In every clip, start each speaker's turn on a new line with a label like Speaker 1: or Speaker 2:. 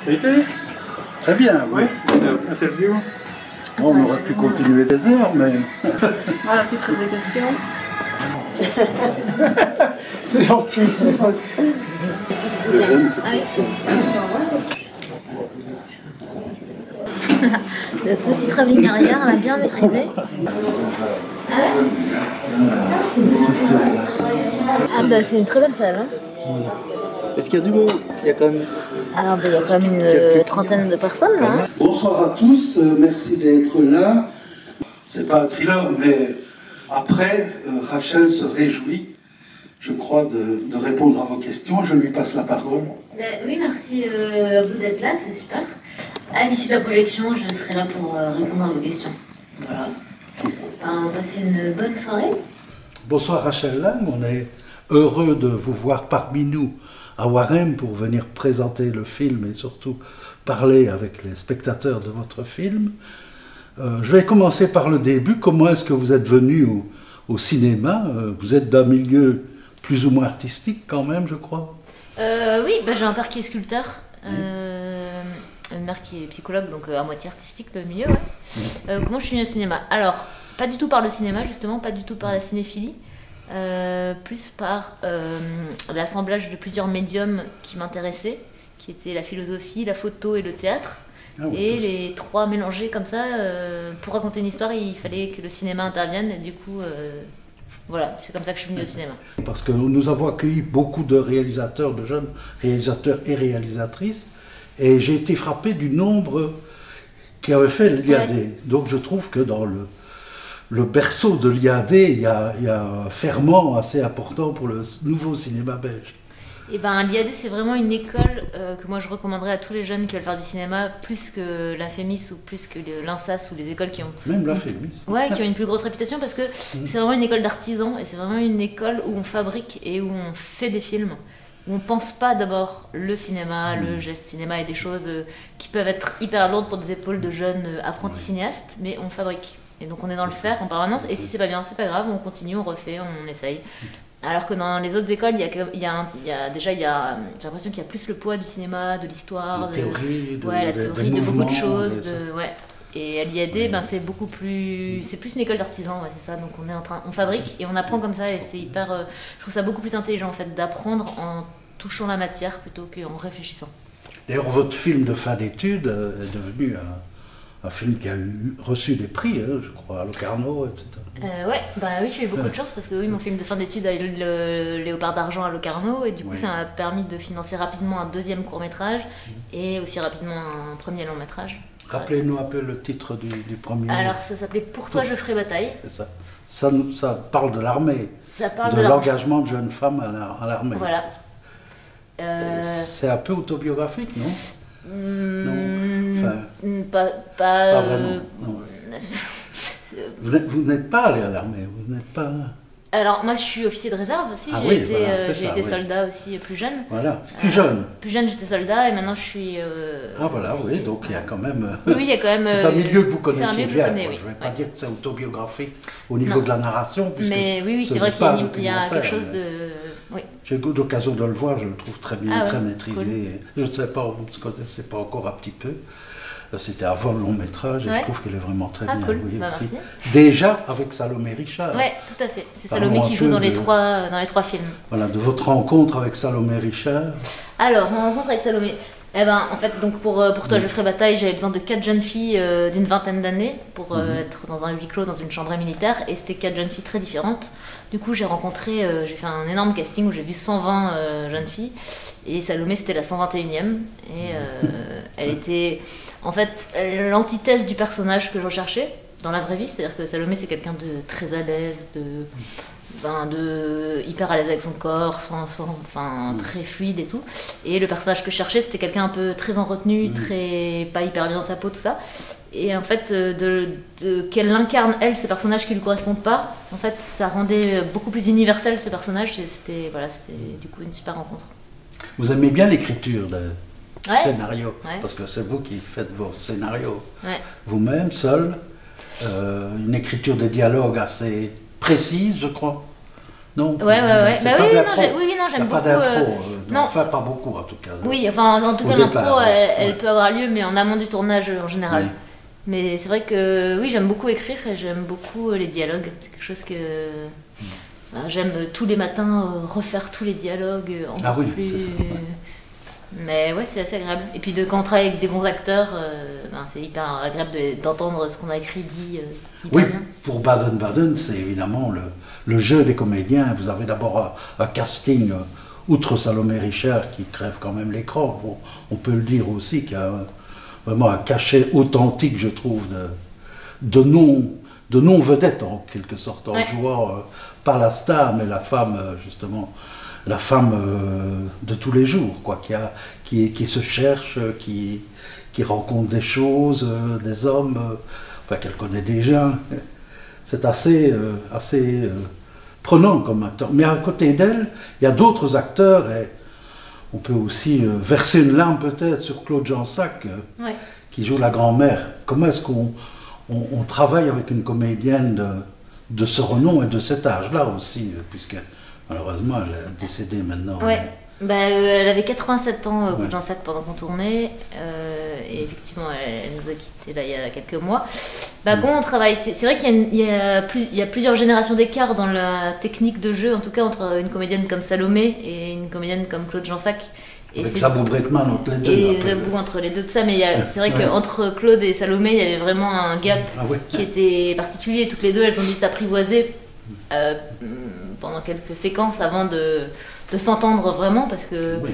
Speaker 1: C'était très bien, oui. Interview. Bon, on aurait pu continuer des heures, mais...
Speaker 2: Voilà, petite prise de questions.
Speaker 3: C'est gentil, c'est gentil.
Speaker 2: Le petit travelling arrière, on l'a bien maîtrisé. Ah bah c'est une très belle salle. Hein.
Speaker 3: Est-ce qu'il y a du monde? Il y a quand même...
Speaker 2: Alors il y a quand même une trentaine de personnes là. Hein.
Speaker 1: Bonsoir à tous, merci d'être là. C'est pas un thriller, mais après, Rachel se réjouit, je crois, de répondre à vos questions. Je lui passe la parole.
Speaker 2: Oui, merci à vous d'être là, c'est super. À l'issue de la projection, je serai là pour répondre à vos questions. Voilà. On va passer une bonne soirée.
Speaker 1: Bonsoir Rachel Lang, on est heureux de vous voir parmi nous à Warem pour venir présenter le film et surtout parler avec les spectateurs de votre film. Je vais commencer par le début. Comment est-ce que vous êtes venu au cinéma? Vous êtes d'un milieu plus ou moins artistique quand même, je crois.
Speaker 2: Oui, bah, j'ai un père qui est sculpteur, une mère qui est psychologue, donc à moitié artistique le milieu. Ouais. Comment je suis venue au cinéma? Alors, pas du tout par le cinéma justement, pas du tout par la cinéphilie, plus par l'assemblage de plusieurs médiums qui m'intéressaient, qui étaient la philosophie, la photo et le théâtre. Ah oui, et les trois mélangés comme ça, pour raconter une histoire, il fallait que le cinéma intervienne, et du coup... Voilà, c'est comme ça que je suis venue au cinéma.
Speaker 1: Parce que nous avons accueilli beaucoup de réalisateurs, de jeunes réalisateurs et réalisatrices, et j'ai été frappé du nombre qui avaient fait l'IAD. Ouais. Donc je trouve que dans le berceau de l'IAD, il y a un ferment assez important pour le nouveau cinéma belge.
Speaker 2: Et ben, l'IAD, c'est vraiment une école que moi je recommanderais à tous les jeunes qui veulent faire du cinéma, plus que la FEMIS ou plus que l'INSAS ou les écoles qui ont...
Speaker 1: Même la FEMIS.
Speaker 2: Ouais, qui ont une plus grosse réputation parce que c'est vraiment une école d'artisans et c'est vraiment une école où on fabrique et où on fait des films, où on pense pas d'abord le cinéma, le geste cinéma et des choses qui peuvent être hyper lourdes pour des épaules de jeunes apprentis cinéastes, mais on fabrique. Et donc on est dans le faire en permanence et si c'est pas bien, c'est pas grave, on continue, on refait, on essaye. Alors que dans les autres écoles, j'ai l'impression qu'il y a plus le poids du cinéma, de l'histoire,
Speaker 1: la théorie,
Speaker 2: de beaucoup de choses. Ouais. Et à l'IAD, ben, c'est plus une école d'artisans, ouais, c'est ça. Donc on fabrique et on apprend comme ça et c'est hyper. Je trouve ça beaucoup plus intelligent en fait d'apprendre en touchant la matière plutôt qu'en réfléchissant.
Speaker 1: D'ailleurs, votre film de fin d'études est devenu un film qui a reçu des prix, je crois, à Locarno, etc.
Speaker 2: Oui, j'ai eu beaucoup de chance parce que oui, mon film de fin d'études a eu le Léopard d'argent à Locarno et du coup ça m'a permis de financer rapidement un deuxième court-métrage et aussi rapidement un premier long-métrage.
Speaker 1: Rappelez-nous un peu le titre du premier.
Speaker 2: Alors ça s'appelait Pour toi je ferai bataille.
Speaker 1: C'est ça. Ça parle de l'armée.
Speaker 2: Ça parle
Speaker 1: de l'engagement de jeunes femmes à l'armée.
Speaker 2: Voilà.
Speaker 1: C'est un peu autobiographique, non?
Speaker 2: Non. Enfin,
Speaker 1: pas vraiment. Vous n'êtes pas allé à l'armée, vous n'êtes pas...
Speaker 2: Alors moi je suis officier de réserve aussi, j'ai été soldat aussi plus jeune.
Speaker 1: Voilà, plus jeune.
Speaker 2: Plus jeune j'étais soldat et maintenant je suis...
Speaker 1: voilà, oui, donc il y a quand même...
Speaker 2: Oui, il y a quand même...
Speaker 1: C'est un milieu que vous connaissez bien.
Speaker 2: Je ne
Speaker 1: vais pas dire que c'est autobiographique au niveau de la narration, puisque
Speaker 2: mais oui, c'est vrai qu'il y a quelque chose de... Oui.
Speaker 1: J'ai eu l'occasion de le voir, je le trouve très bien, très maîtrisé.
Speaker 2: Cool.
Speaker 1: Je ne sais pas, vous ne connaissez pas encore un petit peu. C'était avant le long métrage et je trouve qu'elle est vraiment très bien.
Speaker 2: Cool.
Speaker 1: Oui,
Speaker 2: merci.
Speaker 1: Déjà avec Salomé Richard.
Speaker 2: Oui, tout à fait. C'est Salomé qui joue dans les trois films.
Speaker 1: Voilà, de votre rencontre avec Salomé Richard.
Speaker 2: Alors, mon rencontre avec Salomé. En fait, donc pour toi je ferai bataille, j'avais besoin de 4 jeunes filles d'une vingtaine d'années pour être dans un huis clos, dans une chambre militaire, et c'était 4 jeunes filles très différentes. Du coup, j'ai fait un énorme casting où j'ai vu 120 jeunes filles, et Salomé c'était la 121e, et elle était en fait l'antithèse du personnage que je recherchais dans la vraie vie, c'est-à-dire que Salomé c'est quelqu'un de très à l'aise, hyper à l'aise avec son corps, très fluide et tout. Et le personnage que je cherchais, c'était quelqu'un un peu très en retenue, pas hyper bien dans sa peau, tout ça. Et en fait, qu'elle incarne, elle, ce personnage qui lui correspond pas, en fait, ça rendait beaucoup plus universel ce personnage. Et c'était du coup une super rencontre.
Speaker 1: Vous aimez bien l'écriture de scénario, parce que c'est vous qui faites vos scénarios vous-même, seul. Une écriture des dialogues assez précise, je crois. Non.
Speaker 2: Ouais. Bah
Speaker 1: C'est
Speaker 2: oui,
Speaker 1: pas de la
Speaker 2: non,
Speaker 1: pro.
Speaker 2: oui, non,
Speaker 1: Il y
Speaker 2: j'aime
Speaker 1: a pas
Speaker 2: beaucoup.
Speaker 1: d'impro,
Speaker 2: non.
Speaker 1: Enfin, pas beaucoup en tout cas.
Speaker 2: Oui, enfin, en tout cas,
Speaker 1: Au
Speaker 2: l'impro,
Speaker 1: départ,
Speaker 2: elle
Speaker 1: ouais.
Speaker 2: peut avoir lieu, mais en amont du tournage en général.
Speaker 1: Oui.
Speaker 2: Mais c'est vrai que oui, j'aime beaucoup écrire et j'aime beaucoup les dialogues. C'est quelque chose que j'aime tous les matins refaire tous les dialogues encore
Speaker 1: Ah oui,
Speaker 2: plus.
Speaker 1: c'est ça, ouais.
Speaker 2: Mais ouais, c'est assez agréable. Et puis quand on travaille avec des bons acteurs, c'est hyper agréable d'entendre ce qu'on a écrit dit hyper
Speaker 1: Oui,
Speaker 2: bien.
Speaker 1: pour Baden-Baden, c'est évidemment le jeu des comédiens. Vous avez d'abord un casting, outre Salomé Richard, qui crève quand même l'écran. Bon, on peut le dire aussi, qu'il y a vraiment un cachet authentique, je trouve, de non-vedette, en quelque sorte, en
Speaker 2: Ouais.
Speaker 1: jouant pas la star, mais la femme, justement, la femme de tous les jours, quoi, qui se cherche, qui rencontre des choses, des hommes, enfin, qu'elle connaît déjà. C'est assez prenant comme acteur. Mais à côté d'elle, il y a d'autres acteurs, et on peut aussi verser une larme peut-être sur Claude Jansac,
Speaker 2: Ouais.
Speaker 1: qui joue la grand-mère. Comment est-ce qu'on travaille avec une comédienne de ce renom et de cet âge-là aussi, puisque malheureusement elle est décédée maintenant.
Speaker 2: Ouais. Bah, elle avait 87 ans,
Speaker 1: Ouais.
Speaker 2: Jean Sac, pendant qu'on tournait. Et effectivement, elle nous a quittés là, il y a quelques mois. Bah, comment on travaille? C'est vrai qu'il y a plusieurs générations d'écart dans la technique de jeu, en tout cas entre une comédienne comme Salomé et une comédienne comme Claude Jansac.
Speaker 1: Avec Zabou Breitman entre les deux.
Speaker 2: Et
Speaker 1: un peu.
Speaker 2: Zabou entre les deux de ça, mais c'est vrai
Speaker 1: Ouais.
Speaker 2: qu'entre Claude et Salomé, il y avait vraiment un gap
Speaker 1: Ah ouais.
Speaker 2: qui était particulier. Toutes les deux, elles ont dû s'apprivoiser pendant quelques séquences avant de s'entendre vraiment, parce que
Speaker 1: Oui.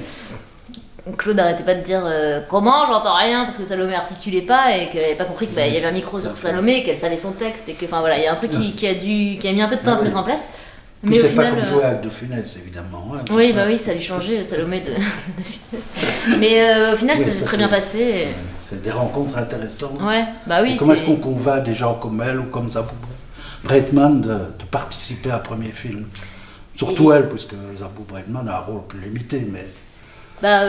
Speaker 2: Claude n'arrêtait pas de dire comment, j'entends rien, parce que Salomé articulait pas et qu'elle n'avait pas compris qu'il y avait un micro sur Salomé, et qu'elle savait son texte, et que enfin voilà, il y a un truc qui a mis un peu de temps à se mettre en place.
Speaker 1: Puis
Speaker 2: Mais au
Speaker 1: c'est
Speaker 2: final,
Speaker 1: pas comme jouer avec De Funès, évidemment. Hein.
Speaker 2: oui, bah oui, ça lui changeait, Salomé de Funès. Mais au final,
Speaker 1: Oui,
Speaker 2: ça
Speaker 1: ça,
Speaker 2: s'est très
Speaker 1: c'est-
Speaker 2: bien passé.
Speaker 1: C'est des rencontres intéressantes.
Speaker 2: Ouais, bah oui,
Speaker 1: Et comment
Speaker 2: c'est-
Speaker 1: est-ce qu'on convainc des gens comme elle ou comme Zabou Breitman de participer à un premier film? Surtout
Speaker 2: Et-
Speaker 1: elle, puisque Zabou Breitman a un rôle plus limité, mais
Speaker 2: Bah,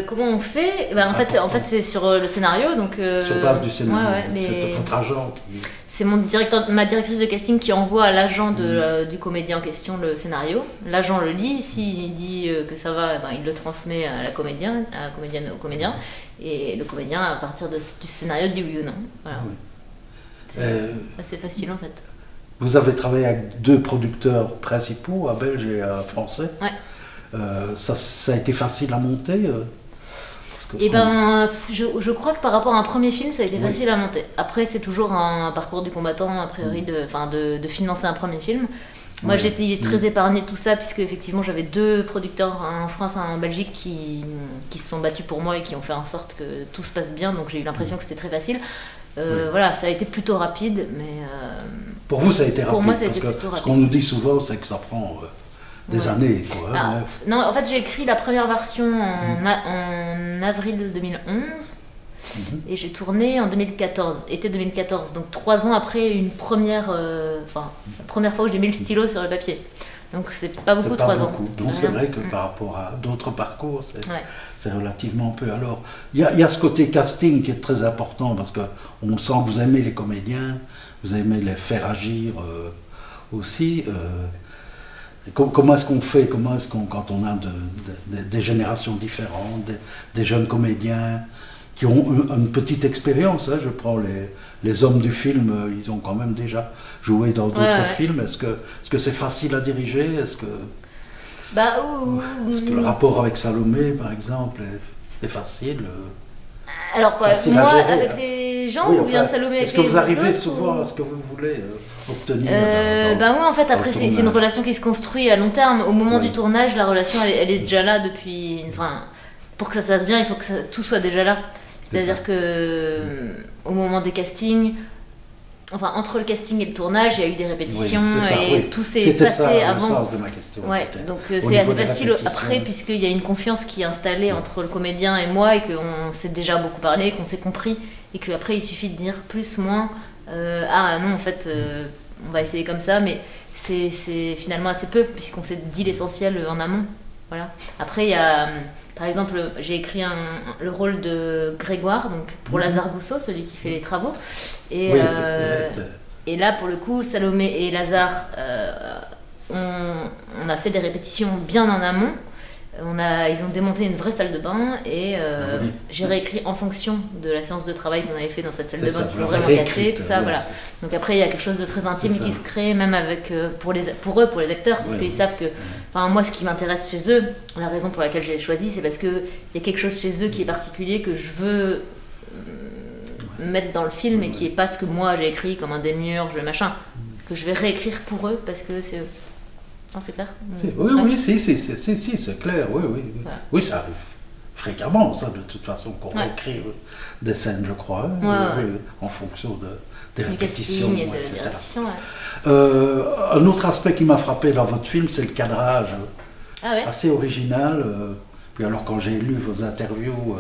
Speaker 2: comment on fait? Bah, en fait, c'est sur le scénario, donc.
Speaker 1: sur base du scénario.
Speaker 2: Ouais, mais
Speaker 1: C'est votre agent qui...
Speaker 2: c'est ma directrice de casting qui envoie à l'agent du comédien en question le scénario. L'agent le lit, s'il dit que ça va, ben, il le transmet à la comédienne, au comédien, et le comédien, à partir du scénario, dit oui ou non. Voilà.
Speaker 1: Oui.
Speaker 2: C'est assez facile en fait.
Speaker 1: Vous avez travaillé avec deux producteurs principaux, un belge et un français.
Speaker 2: Ouais.
Speaker 1: Ça a été facile à monter parce que
Speaker 2: Et ben, je crois que par rapport à un premier film, ça a été
Speaker 1: Oui.
Speaker 2: facile à monter. Après, c'est toujours un parcours du combattant, a priori, de financer un premier film. Moi,
Speaker 1: Oui.
Speaker 2: j'ai été très épargnée de tout ça, puisque effectivement, j'avais deux producteurs, un en France et un en Belgique, qui se sont battus pour moi et qui ont fait en sorte que tout se passe bien. Donc, j'ai eu l'impression que c'était très facile.
Speaker 1: Oui.
Speaker 2: Voilà, ça a été plutôt rapide, mais
Speaker 1: Pour vous, ça a été rapide.
Speaker 2: Pour moi, ça a
Speaker 1: parce
Speaker 2: été
Speaker 1: que
Speaker 2: plutôt
Speaker 1: ce
Speaker 2: rapide.
Speaker 1: qu'on nous dit souvent, c'est que ça prend des
Speaker 2: Ouais.
Speaker 1: années. Quoi,
Speaker 2: Ah,
Speaker 1: hein.
Speaker 2: non, en fait, j'ai écrit la première version en avril 2011 et j'ai tourné en 2014, été 2014, donc 3 ans après la première fois où j'ai mis le stylo sur le papier. Donc c'est pas beaucoup,
Speaker 1: C'est pas
Speaker 2: 3 ans.
Speaker 1: beaucoup. Donc c'est
Speaker 2: rien.
Speaker 1: vrai que par rapport à d'autres parcours,
Speaker 2: Ouais.
Speaker 1: c'est relativement peu. Alors, il y a ce côté casting qui est très important parce qu'on sent que vous aimez les comédiens, vous aimez les faire agir aussi. Et comment est-ce qu'on fait? Comment est-ce qu'on, quand on a des générations différentes, des jeunes comédiens qui ont une petite expérience, hein, je prends les hommes du film, ils ont quand même déjà joué dans d'autres
Speaker 2: Ouais.
Speaker 1: films. Est-ce que c'est facile à diriger? Est-ce que le rapport avec Salomé, par exemple, est facile?
Speaker 2: Alors quoi,
Speaker 1: Facile à
Speaker 2: moi
Speaker 1: gérer,
Speaker 2: avec
Speaker 1: hein.
Speaker 2: les gens
Speaker 1: Oui,
Speaker 2: ou bien
Speaker 1: enfin,
Speaker 2: Salomé avec
Speaker 1: est-ce que
Speaker 2: les
Speaker 1: vous arrivez
Speaker 2: autres,
Speaker 1: souvent
Speaker 2: ou-
Speaker 1: à ce que vous voulez obtenir
Speaker 2: Bah moi en fait
Speaker 1: dans
Speaker 2: après
Speaker 1: le
Speaker 2: c'est une
Speaker 1: tournage.
Speaker 2: relation qui se construit à long terme. Au moment
Speaker 1: Oui.
Speaker 2: du tournage, la relation elle est déjà là depuis. Enfin, pour que ça se passe bien, il faut que tout soit déjà là.
Speaker 1: C'est
Speaker 2: C'est-à-dire
Speaker 1: ça.
Speaker 2: que au moment des castings, enfin entre le casting et le tournage, il y a eu des répétitions
Speaker 1: Oui, c'est ça,
Speaker 2: et
Speaker 1: oui.
Speaker 2: tout s'est
Speaker 1: C'était
Speaker 2: passé
Speaker 1: ça, le
Speaker 2: avant.
Speaker 1: sens de ma question.
Speaker 2: Ouais,
Speaker 1: c'était
Speaker 2: donc
Speaker 1: au
Speaker 2: c'est
Speaker 1: niveau
Speaker 2: assez
Speaker 1: des
Speaker 2: facile
Speaker 1: répétitions.
Speaker 2: après puisqu'il y a une confiance qui est installée entre le comédien et moi et qu'on s'est déjà beaucoup parlé, qu'on s'est compris et qu'après il suffit de dire plus, moins, ah non en fait on va essayer comme ça, mais c'est finalement assez peu puisqu'on s'est dit l'essentiel en amont. Voilà. Après il y a par exemple j'ai écrit le rôle de Grégoire donc pour Lazare Gousseau, celui qui fait les travaux et
Speaker 1: Oui,
Speaker 2: et là, pour le coup, Salomé et Lazare on a fait des répétitions bien en amont. Ils ont démonté une vraie salle de bain et j'ai réécrit en fonction de la séance de travail qu'on avait fait dans cette salle de bain qui sont vraiment cassées, tout ça, voilà. Donc après il y a quelque chose de très intime qui se crée, même avec pour eux, pour les acteurs, parce qu'ils savent que, enfin moi ce qui m'intéresse chez eux, la raison pour laquelle j'ai choisi, c'est parce que il y a quelque chose chez eux qui est particulier que je veux mettre dans le film et qui est pas ce que moi j'ai écrit comme un démiurge, machin, que je vais réécrire pour eux parce que c'est eux. Non, c'est clair?
Speaker 1: Oui, c'est clair, oui. Voilà. Oui, ça arrive fréquemment, ça, de toute façon, qu'on réécrit des scènes, je crois, en fonction des répétitions,
Speaker 2: casting et
Speaker 1: etc. Un autre aspect qui m'a frappé dans votre film, c'est le cadrage, assez original. Puis alors, quand j'ai lu vos interviews,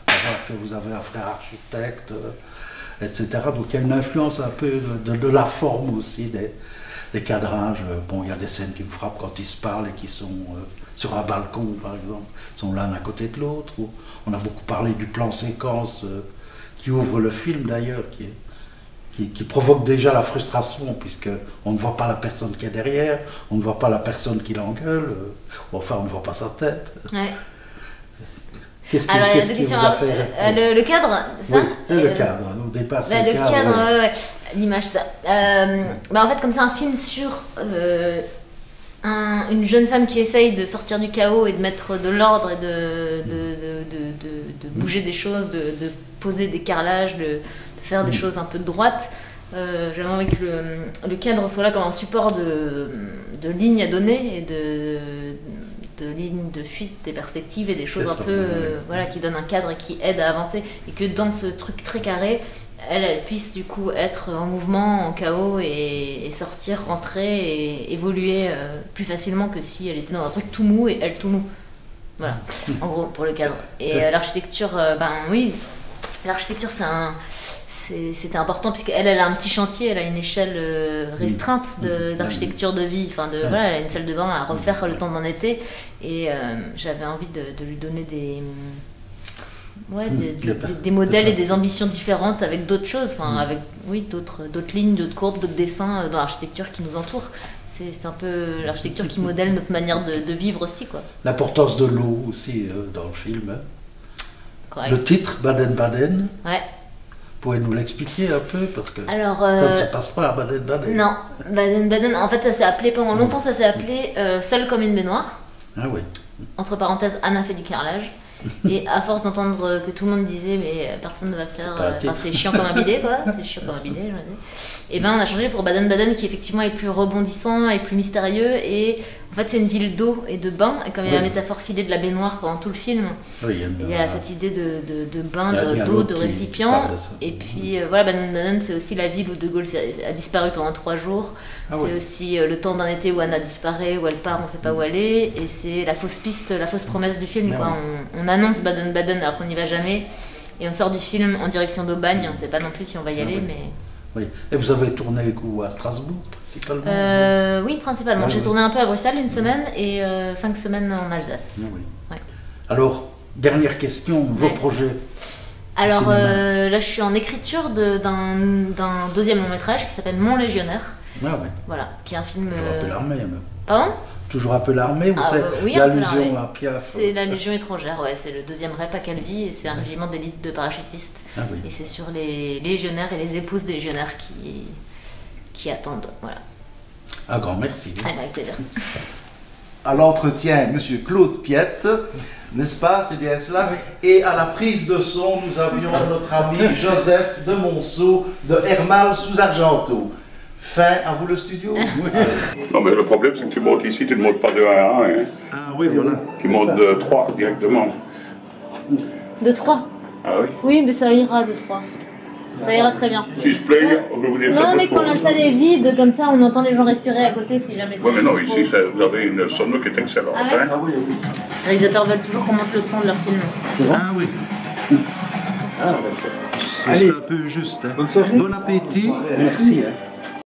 Speaker 1: savoir que vous avez un frère architecte, etc., donc il y a une influence un peu de la forme aussi, des cadrages. Bon, il y a des scènes qui me frappent quand ils se parlent et qui sont sur un balcon, par exemple, ils sont l'un à côté de l'autre. On a beaucoup parlé du plan séquence qui ouvre le film d'ailleurs, qui provoque déjà la frustration, puisqu'on ne voit pas la personne qui est derrière, on ne voit pas la personne qui l'engueule, enfin on ne voit pas sa tête.
Speaker 2: Ouais.
Speaker 1: Qu'est-ce qui vous a fait
Speaker 2: le cadre, ça?
Speaker 1: Oui, c'est le cadre. Au départ, c'est le cadre.
Speaker 2: L'image, ça. En fait, comme c'est un film sur une jeune femme qui essaye de sortir du chaos et de mettre de l'ordre et de bouger des choses, de poser des carrelages, de faire des choses un peu droites. J'avais envie que le cadre soit là comme un support de lignes à donner et de lignes de fuite, des perspectives et des choses un peu qui donnent un cadre et qui aident à avancer, et que dans ce truc très carré, elle puisse du coup être en mouvement, en chaos et sortir, rentrer et évoluer plus facilement que si elle était dans un truc tout mou et elle tout mou. Voilà, en gros, pour le cadre. Et l'architecture, l'architecture c'était important puisqu'elle a un petit chantier, elle a une échelle restreinte d'architecture de vie, elle a une salle de bain à refaire le temps d'un été, et j'avais envie de lui donner des modèles et des ambitions différentes avec d'autres choses, avec d'autres lignes, d'autres courbes, d'autres dessins dans l'architecture qui nous entoure. C'est un peu l'architecture qui modèle notre manière de vivre aussi, quoi.
Speaker 1: L'importance de l'eau aussi dans le film.
Speaker 2: Correct.
Speaker 1: Le titre, Baden-Baden.
Speaker 2: Ouais.
Speaker 1: Pouvez nous l'expliquer un peu, parce que
Speaker 2: alors,
Speaker 1: ça ne se passe pas à Baden-Baden.
Speaker 2: Non, Baden-Baden, en fait, ça s'est appelé pendant longtemps, ça s'est appelé Seul comme une baignoire.
Speaker 1: Ah oui.
Speaker 2: Entre parenthèses, Anna fait du carrelage. Et à force d'entendre que tout le monde disait mais personne ne va faire, c'est chiant comme un bidet, quoi, c'est chiant comme un bidet, je veux dire. Et ben on a changé pour Baden-Baden, qui effectivement est plus rebondissant et plus mystérieux, et en fait c'est une ville d'eau et de bain, et comme il y a la métaphore filée de la baignoire pendant tout le film, il y a cette idée de bain, d'eau, de récipient, et puis Baden-Baden c'est aussi la ville où De Gaulle a disparu pendant 3 jours. C'est aussi le temps d'un été où Anna disparaît, où elle part, on ne sait pas où elle est, et c'est la fausse piste, la fausse promesse du film, quoi. On annonce Baden-Baden alors qu'on n'y va jamais, et on sort du film en direction d'Aubagne, on ne sait pas non plus si on va y aller, mais...
Speaker 1: Oui. Et vous avez tourné où, à Strasbourg, principalement?
Speaker 2: Oui, principalement. J'ai tourné un peu à Bruxelles, 1 semaine, et 5 semaines en Alsace.
Speaker 1: Alors, dernière question, vos projets?
Speaker 2: Alors là, je suis en écriture d'un deuxième long métrage qui s'appelle Mon Légionnaire. Voilà, qui est un film...
Speaker 1: Toujours un peu l'armée, même.
Speaker 2: Pardon?
Speaker 1: Toujours un peu l'armée, ou c'est l'allusion à Piaf?
Speaker 2: C'est la Légion étrangère, c'est le 2e rep à Calvi, et c'est un régiment d'élite de parachutistes. Et c'est sur les légionnaires et les épouses des légionnaires qui attendent, voilà.
Speaker 1: Un grand merci.
Speaker 2: Avec plaisir.
Speaker 3: À l'entretien, monsieur Claude Piette, n'est-ce pas, c'est bien cela? Et à la prise de son, nous avions notre ami Joseph de Monceau de Hermal sous Argenteau. Fin, à vous le studio.
Speaker 4: Non, mais le problème, c'est que tu montes ici, tu ne montes pas de 1 à 1. Hein.
Speaker 3: Ah oui, voilà.
Speaker 4: Tu montes de 3 directement.
Speaker 2: De 3?
Speaker 4: Ah oui?
Speaker 2: Oui, mais ça ira de 3. Ça ira très bien.
Speaker 4: Si je plaigne, on peut vous dire ça.
Speaker 2: Non, mais quand la salle est vide, comme ça, on entend les gens respirer à côté si jamais c'est...
Speaker 4: Oui, mais non, ici, vous avez une sono qui est excellente.
Speaker 2: Ah ouais?
Speaker 4: Hein.
Speaker 2: Les réalisateurs veulent toujours qu'on monte le son de leur film.
Speaker 3: Ah oui.
Speaker 1: Ah,
Speaker 3: c'est un peu juste. Hein. Bonne soirée. Bon appétit.
Speaker 1: Merci.